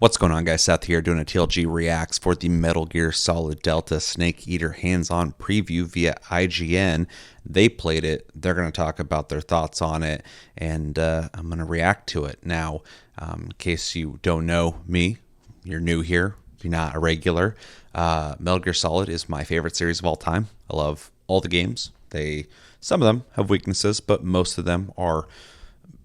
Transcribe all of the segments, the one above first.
What's going on, guys? Seth here doing a TLG Reacts for the Metal Gear Solid Delta Snake Eater hands-on preview via IGN. They played it. They're going to talk about their thoughts on it, and I'm going to react to it. Now, in case you don't know me, you're new here, you're not a regular, Metal Gear Solid is my favorite series of all time. I love all the games. Some of them have weaknesses, but most of them are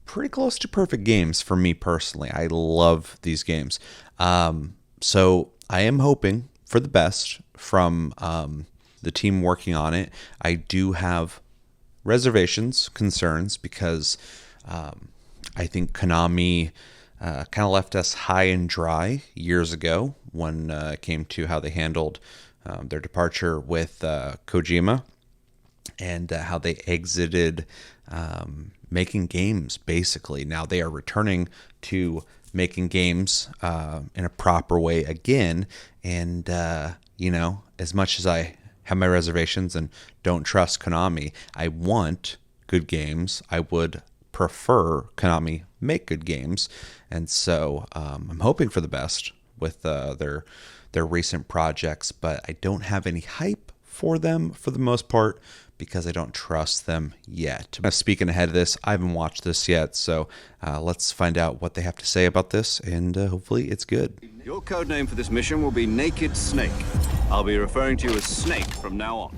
pretty close to perfect games for me personally. I love these games. So I am hoping for the best from the team working on it. I do have reservations, concerns, because I think Konami kind of left us high and dry years ago when it came to how they handled their departure with Kojima and how they exited making games, basically. Now they are returning to making games in a proper way again. And, as much as I have my reservations and don't trust Konami, I want good games. I would prefer Konami make good games. And so I'm hoping for the best with their recent projects, but I don't have any hype for them for the most part, because I don't trust them yet. Speaking ahead of this, I haven't watched this yet, so let's find out what they have to say about this, and hopefully it's good. Your code name for this mission will be Naked Snake. I'll be referring to you as Snake from now on.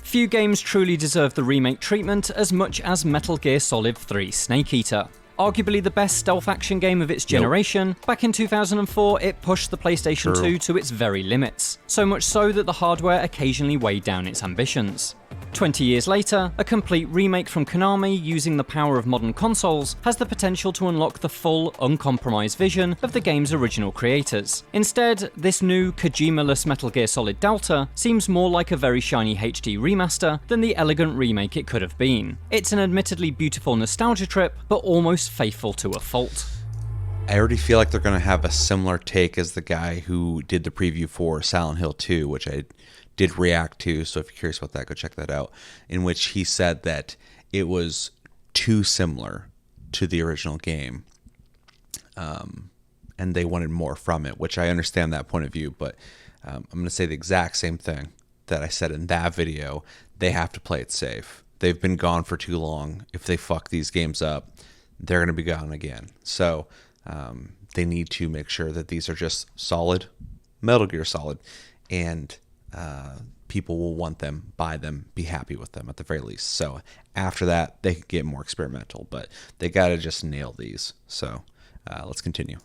Few games truly deserve the remake treatment as much as Metal Gear Solid 3 Snake Eater. Arguably the best stealth action game of its generation, back in 2004 it pushed the PlayStation 2 to its very limits, so much so that the hardware occasionally weighed down its ambitions. 20 years later, a complete remake from Konami using the power of modern consoles has the potential to unlock the full, uncompromised vision of the game's original creators. Instead, this new Kojima-less Metal Gear Solid Delta seems more like a very shiny HD remaster than the elegant remake it could have been. It's an admittedly beautiful nostalgia trip, but almost faithful to a fault. I already feel like they're going to have a similar take as the guy who did the preview for Silent Hill 2, which I did react to, so if you're curious about that, go check that out, in which he said that it was too similar to the original game, and they wanted more from it, which I understand that point of view, but I'm going to say the exact same thing that I said in that video. They have to play it safe. They've been gone for too long. If they fuck these games up, they're going to be gone again. So they need to make sure that these are just solid, Metal Gear Solid, and people will want them, buy them, be happy with them at the very least. So after that, they could get more experimental, but they got to just nail these. So let's continue.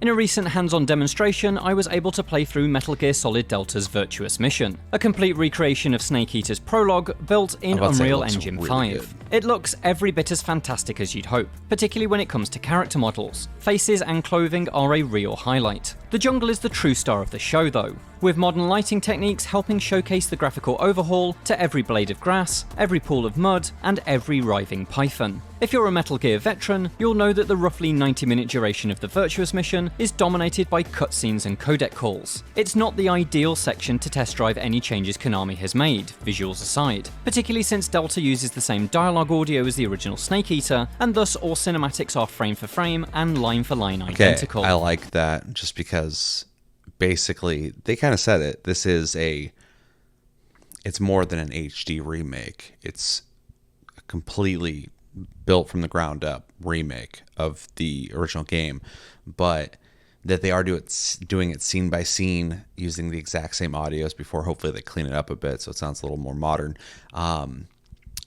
In a recent hands-on demonstration, I was able to play through Metal Gear Solid Delta's Virtuous Mission, a complete recreation of Snake Eater's prologue built in Unreal Engine 5. It looks every bit as fantastic as you'd hope, particularly when it comes to character models. Faces and clothing are a real highlight. The jungle is the true star of the show though, with modern lighting techniques helping showcase the graphical overhaul to every blade of grass, every pool of mud, and every writhing python. If you're a Metal Gear veteran, you'll know that the roughly 90-minute duration of the Virtuous Mission is dominated by cutscenes and codec calls. It's not the ideal section to test drive any changes Konami has made, visuals aside, particularly since Delta uses the same dialogue audio as the original Snake Eater, and thus all cinematics are frame for frame and line for line identical. I like that just because basically they kind of said it. It's more than an HD remake. It's a completely built from the ground up remake of the original game, but that they are doing it scene by scene using the exact same audios before. Hopefully they clean it up a bit so it sounds a little more modern.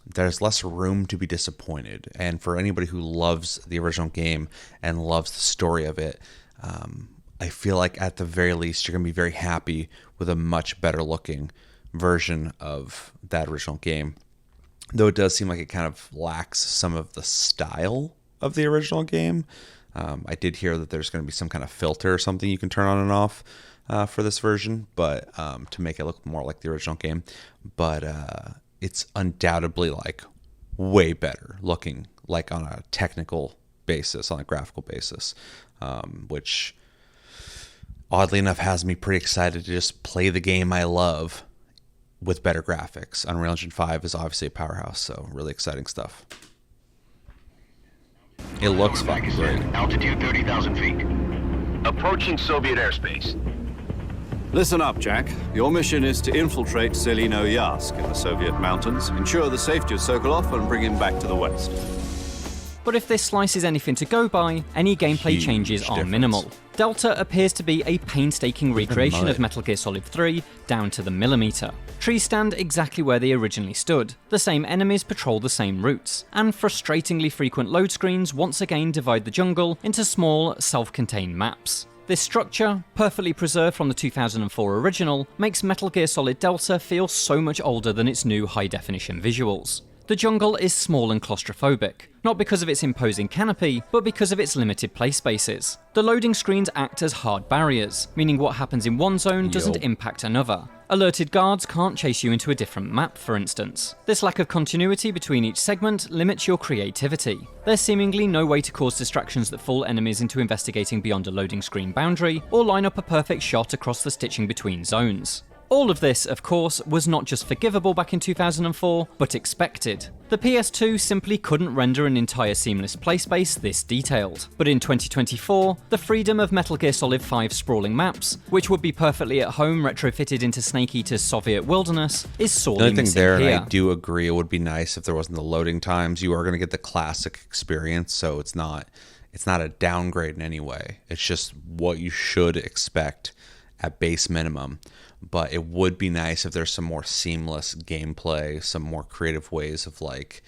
There's less room to be disappointed, and for anybody who loves the original game and loves the story of it, I feel like at the very least you're going to be very happy with a much better looking version of that original game. Though it does seem like it kind of lacks some of the style of the original game. I did hear that there's going to be some kind of filter or something you can turn on and off for this version, but to make it look more like the original game. But it's undoubtedly like way better looking, like on a technical basis, on a graphical basis, which oddly enough has me pretty excited to just play the game I love with better graphics. Unreal Engine 5 is obviously a powerhouse, so really exciting stuff. It looks fucking great. Altitude 30,000 feet. Approaching Soviet airspace. Listen up, Jack. Your mission is to infiltrate Selino Yask in the Soviet mountains, ensure the safety of Sokolov, and bring him back to the west. But if this slice is anything to go by, any gameplay Huge changes are difference. minimal. Delta appears to be a painstaking recreation of Metal Gear Solid 3 down to the millimeter. Trees stand exactly where they originally stood, the same enemies patrol the same routes, and frustratingly frequent load screens once again divide the jungle into small, self-contained maps. This structure, perfectly preserved from the 2004 original, makes Metal Gear Solid Delta feel so much older than its new high-definition visuals. The jungle is small and claustrophobic, not because of its imposing canopy, but because of its limited play spaces. The loading screens act as hard barriers, meaning what happens in one zone doesn't impact another. Alerted guards can't chase you into a different map, for instance. This lack of continuity between each segment limits your creativity. There's seemingly no way to cause distractions that fool enemies into investigating beyond a loading screen boundary, or line up a perfect shot across the stitching between zones. All of this, of course, was not just forgivable back in 2004, but expected. The PS2 simply couldn't render an entire seamless play space this detailed. But in 2024, the freedom of Metal Gear Solid 5's sprawling maps, which would be perfectly at home retrofitted into Snake Eater's Soviet wilderness, is sorely The only thing missing there, here. and I do agree, it would be nice if there wasn't the loading times. You are going to get the classic experience, so it's not a downgrade in any way. It's just what you should expect at base minimum. But it would be nice if there's some more seamless gameplay, some more creative ways of like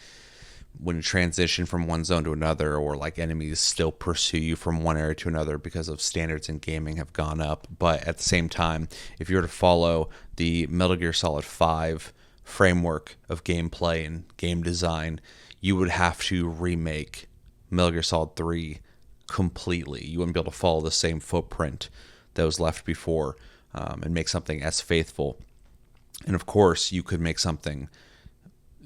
when you transition from one zone to another, or like enemies still pursue you from one area to another because of standards in gaming have gone up. But at the same time, if you were to follow the Metal Gear Solid 5 framework of gameplay and game design, you would have to remake Metal Gear Solid 3 completely. You wouldn't be able to follow the same footprint that was left before. And make something as faithful. And of course, you could make something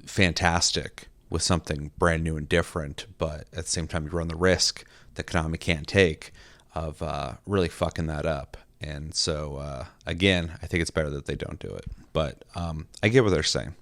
fantastic with something brand new and different, but at the same time, you run the risk that Konami can't take of really fucking that up. And so, again, I think it's better that they don't do it. But I get what they're saying.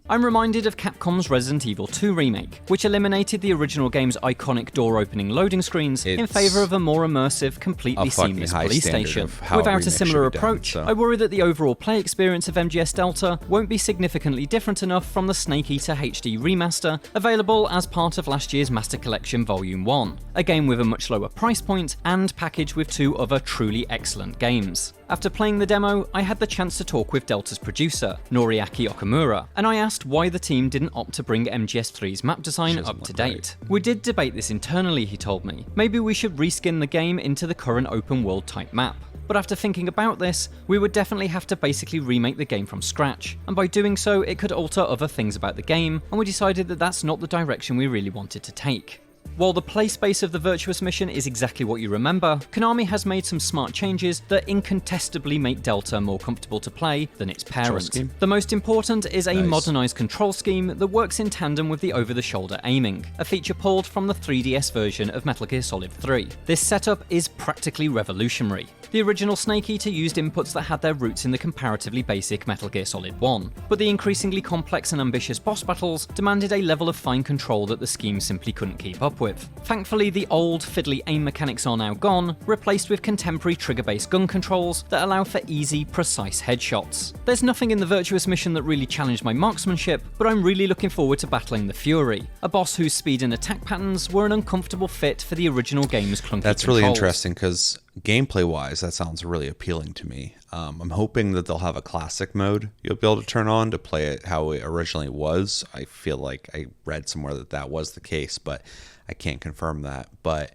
I'm reminded of Capcom's Resident Evil 2 remake, which eliminated the original game's iconic door-opening loading screens in favour of a more immersive, completely seamless police station. Without a similar approach, I worry that the overall play experience of MGS Delta won't be significantly different enough from the Snake Eater HD remaster, available as part of last year's Master Collection Volume 1, a game with a much lower price point and packaged with two other truly excellent games. After playing the demo, I had the chance to talk with Delta's producer, Noriaki Okamura, and I asked why the team didn't opt to bring MGS3's map design up to date. We did debate this internally, he told me. Maybe we should reskin the game into the current open world type map. But after thinking about this, we would definitely have to basically remake the game from scratch, and by doing so it could alter other things about the game, and we decided that that's not the direction we really wanted to take. While the play space of the Virtuous mission is exactly what you remember, Konami has made some smart changes that incontestably make Delta more comfortable to play than its parent. The most important is a modernised control scheme that works in tandem with the over-the-shoulder aiming, a feature pulled from the 3DS version of Metal Gear Solid 3. This setup is practically revolutionary. The original Snake Eater used inputs that had their roots in the comparatively basic Metal Gear Solid 1, but the increasingly complex and ambitious boss battles demanded a level of fine control that the scheme simply couldn't keep up with. Thankfully, the old, fiddly aim mechanics are now gone, replaced with contemporary trigger-based gun controls that allow for easy, precise headshots. There's nothing in the Virtuous mission that really challenged my marksmanship, but I'm really looking forward to battling the Fury, a boss whose speed and attack patterns were an uncomfortable fit for the original game's clunky That's really controls. interesting, because gameplay-wise, that sounds really appealing to me. I'm hoping that they'll have a classic mode you'll be able to turn on to play it how it originally was. I feel like I read somewhere that that was the case, but I can't confirm that. But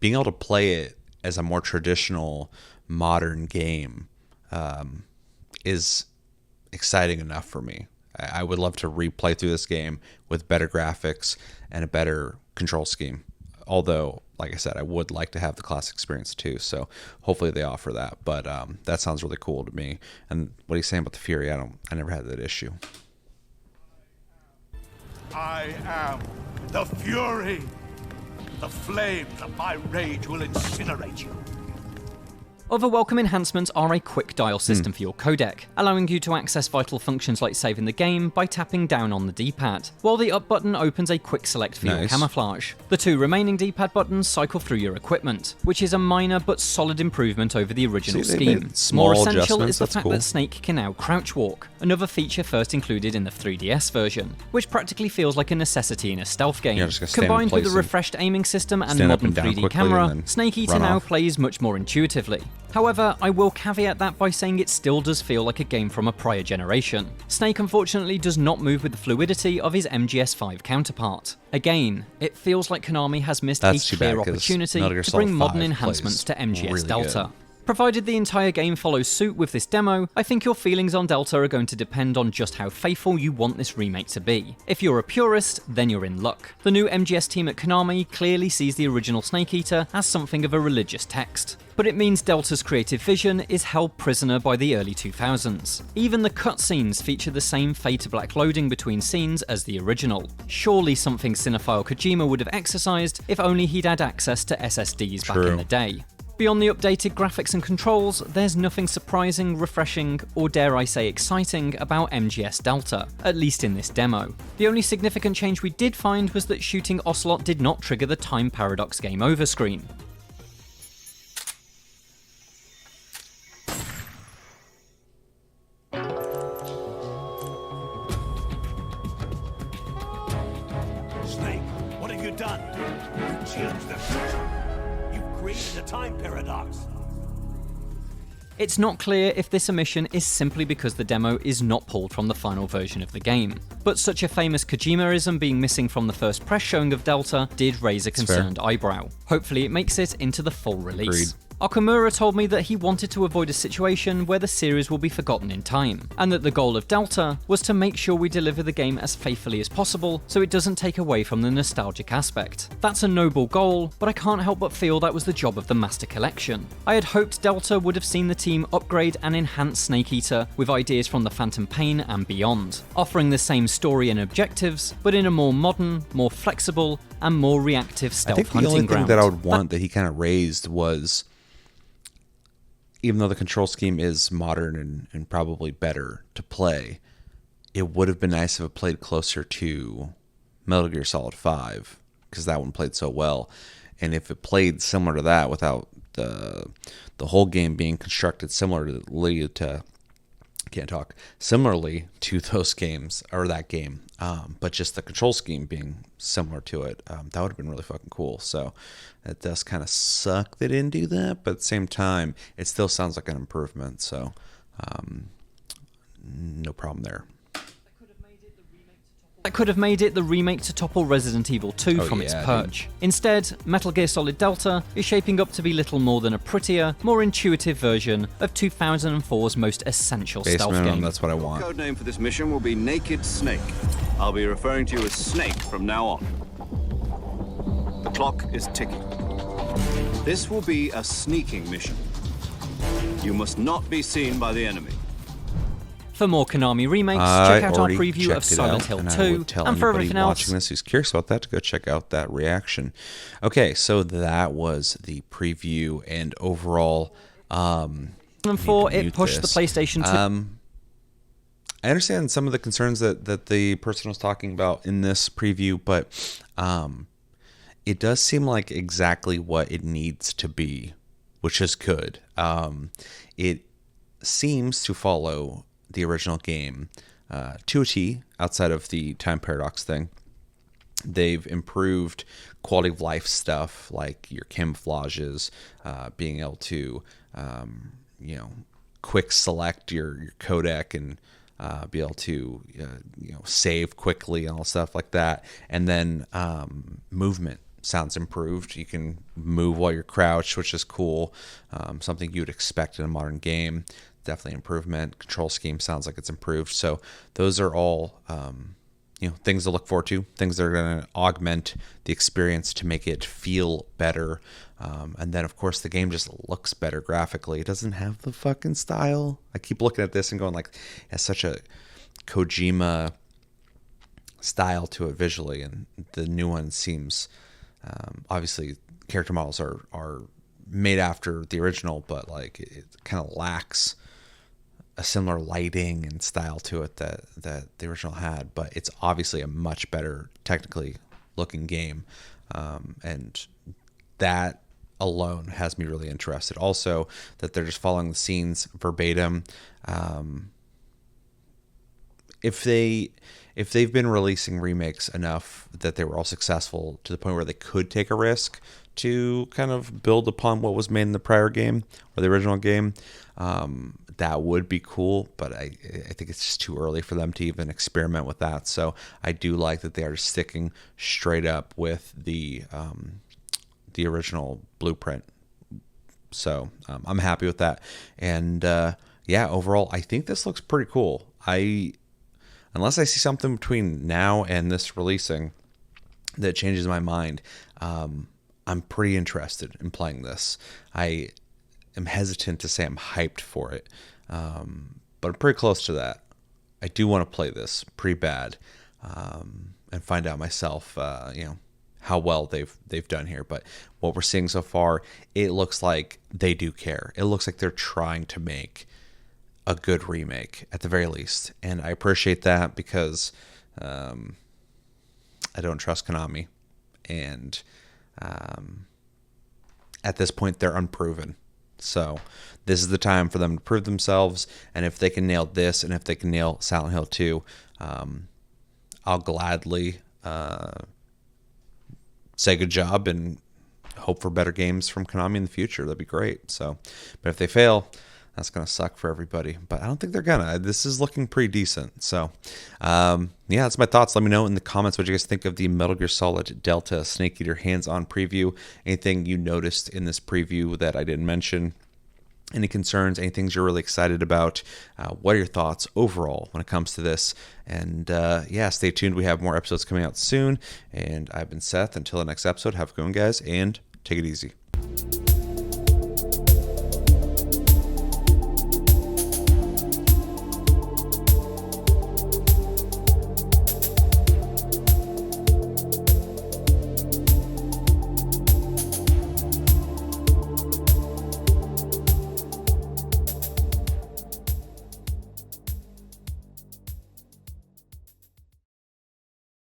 being able to play it as a more traditional, modern game is exciting enough for me. I would love to replay through this game with better graphics and a better control scheme. Although, like I said, I would like to have the classic experience too, so hopefully they offer that. But that sounds really cool to me. And what he's saying about the Fury, I never had that issue. I am the Fury. The flames of my rage will incinerate you. Other welcome enhancements are a quick dial system for your codec, allowing you to access vital functions like saving the game by tapping down on the D-pad, while the up button opens a quick select for your camouflage. The 2 remaining D-pad buttons cycle through your equipment, which is a minor but solid improvement over the original scheme. More essential is the fact that Snake can now crouch walk, another feature first included in the 3DS version, which practically feels like a necessity in a stealth game. Combined with a refreshed aiming system and modern 3D camera, Snake Eater now plays much more intuitively. However, I will caveat that by saying it still does feel like a game from a prior generation. Snake unfortunately does not move with the fluidity of his MGS5 counterpart. Again, it feels like Konami has missed a clear opportunity to bring modern enhancements to MGS Delta. Provided the entire game follows suit with this demo, I think your feelings on Delta are going to depend on just how faithful you want this remake to be. If you're a purist, then you're in luck. The new MGS team at Konami clearly sees the original Snake Eater as something of a religious text. But it means Delta's creative vision is held prisoner by the early 2000s. Even the cutscenes feature the same fade to black loading between scenes as the original. Surely something cinephile Kojima would have exercised if only he'd had access to SSDs back in the day. Beyond the updated graphics and controls, there's nothing surprising, refreshing, or dare I say exciting about MGS Delta, at least in this demo. The only significant change we did find was that shooting Ocelot did not trigger the time paradox game over screen. Snake, what have you done? You changed the future. You've created a time paradox. It's not clear if this omission is simply because the demo is not pulled from the final version of the game, but such a famous Kojimaism being missing from the first press showing of Delta did raise a concerned eyebrow. Hopefully it makes it into the full release. Okamura told me that he wanted to avoid a situation where the series will be forgotten in time, and that the goal of Delta was to make sure we deliver the game as faithfully as possible so it doesn't take away from the nostalgic aspect. That's a noble goal, but I can't help but feel that was the job of the Master Collection. I had hoped Delta would have seen the team upgrade and enhance Snake Eater with ideas from the Phantom Pain and beyond, offering the same story and objectives, but in a more modern, more flexible, and more reactive stealth hunting ground. I think the only thing that I would want that he kind of raised was, even though the control scheme is modern and probably better to play, it would have been nice if it played closer to Metal Gear Solid 5, because that one played so well. And if it played similar to that without the whole game being constructed similarly to those games, or that game, but just the control scheme being similar to it, that would have been really fucking cool. So it does kind of suck they didn't do that, but at the same time, it still sounds like an improvement. So no problem there. That could have made it the remake to topple Resident Evil 2 from its perch. Instead, Metal Gear Solid Delta is shaping up to be little more than a prettier, more intuitive version of 2004's most essential stealth game. That's what I want. The code name for this mission will be Naked Snake. I'll be referring to you as Snake from now on. The clock is ticking. This will be a sneaking mission. You must not be seen by the enemy. For more Konami remakes, check out our preview of Silent Hill 2, and for everything else, watching this who's curious about that, to go check out that reaction. Okay, so that was the preview and overall. And for it pushed the PlayStation 2. I understand some of the concerns that the person was talking about in this preview, but it does seem like exactly what it needs to be, which is good. It seems to follow the original game to a T, outside of the time paradox thing. They've improved quality of life stuff like your camouflages, being able to quick select your codec and be able to save quickly and all stuff like that. And then movement sounds improved. You can move while you're crouched, which is cool. Something you'd expect in a modern game. Definitely improvement. Control scheme sounds like it's improved. So those are all things to look forward to, things that are going to augment the experience to make it feel better. And then, of course, the game just looks better graphically. It doesn't have the fucking style. I keep looking at this and going like, it has such a Kojima style to it visually, and the new one seems obviously character models are made after the original, but like it kind of lacks a similar lighting and style to it that the original had. But it's obviously a much better technically looking game, and that alone has me really interested. Also, that they're just following the scenes verbatim. If they've been releasing remakes enough that they were all successful to the point where they could take a risk to kind of build upon what was made in the prior game or the original game, that would be cool. But I think it's just too early for them to even experiment with that. So I do like that they are sticking straight up with the original blueprint. So I'm happy with that. And yeah, overall, I think this looks pretty cool. Unless I see something between now and this releasing that changes my mind, I'm pretty interested in playing this. I am hesitant to say I'm hyped for it, but I'm pretty close to that. I do want to play this pretty bad, and find out myself, how well they've done here. But what we're seeing so far, it looks like they do care. It looks like they're trying to make a good remake at the very least, and I appreciate that because I don't trust Konami, and at this point they're unproven. So this is the time for them to prove themselves, and if they can nail this, and if they can nail Silent Hill 2, I'll gladly say good job and hope for better games from Konami in the future. That'd be great. So, but if they fail, that's going to suck for everybody. But I don't think they're gonna. This is looking pretty decent. So, yeah, that's my thoughts. Let me know in the comments what you guys think of the Metal Gear Solid Delta Snake Eater hands-on preview. Anything you noticed in this preview that I didn't mention? Any concerns? Any things you're really excited about? What are your thoughts overall when it comes to this? And yeah, stay tuned. We have more episodes coming out soon. And I've been Seth. Until the next episode, have a good one, guys, and take it easy.